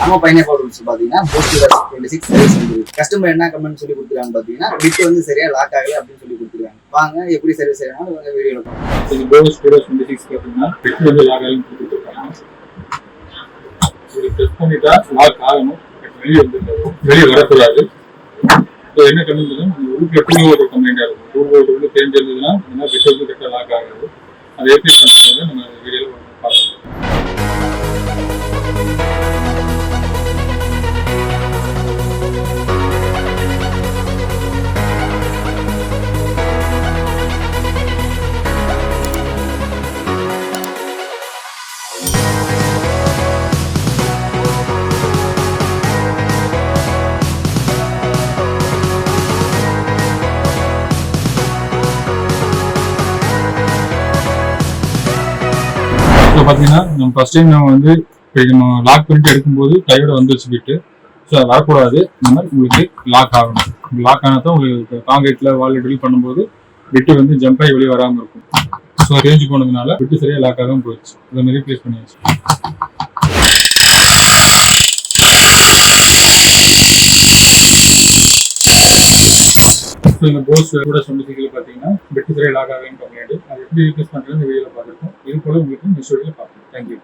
நம்ம pineapple rules பாத்தீங்கன்னா post 26 service வந்து கஸ்டமர் என்ன கமெண்ட் சொல்லி கொடுத்துருக்காங்க பாத்தீங்கன்னா பிட் வந்து சரியா லாக் ஆகல அப்படின்னு சொல்லி கொடுத்துருக்காங்க. வாங்க எப்படி சர்வீஸ் செய்யணும் உங்க வீடியோல பார்க்கலாம். இது போஸ்ட் 26 பாத்தீங்கன்னா பிட் வந்து லாக் ஆகலன்னு கொடுத்துருக்காங்க. இது டெஸ்ட் பண்ணிட்டா லாக் ஆகணும், வெளியே வரக்கூடாது. என்ன கம்ப்ளைண்ட் உள்ள டூ ஓவர் கம்ப்ளைண்டா இருக்கும். டூ ஓவர் வந்து தெரிஞ்சிருந்ததுன்னா பிட் வந்து கரெக்டாக லாக் ஆகாது. அதை எப்படி பண்ணுறது நம்ம வீடியோல பார்க்கலாம். பார்த்தீங்கன்னா நம்ம ஃபர்ஸ்ட் டைம் நம்ம லாக் பண்ணிட்டு எடுக்கும்போது கையோட வந்துருச்சு பிட்டு. ஸோ அது வரக்கூடாது. இந்த மாதிரி உங்களுக்கு லாக் ஆகணும். லாக் ஆனால் தான் உங்களுக்கு காங்கிரீட்ல வால் ட்ரில் பண்ணும்போது பிட்டு வந்து ஜம்ப் ஆகி வெளியே வராமல் இருக்கும். ஸோ ரேஞ்ச் போனதுனால பிட்டு சரியாக லாக் ஆகாமல் போயிடுச்சு. அதை மாதிரி ரீப்ளேஸ் பண்ணியாச்சு. இந்த போஸ் கூட சொன்னதுக்கு பார்த்தீங்கன்னா பிட்டு சரியாக லாக் ஆகலன்னு கம்ப்ளைண்ட். அது எப்படி ரீப்ளேஸ் பண்ணுறது இந்த வீடியோவில் பார்த்துருக்கோம். இது போல உங்களுக்கு நெக்ஸ்ட் வீடியோவில் பார்க்கலாம். தேங்க்யூ.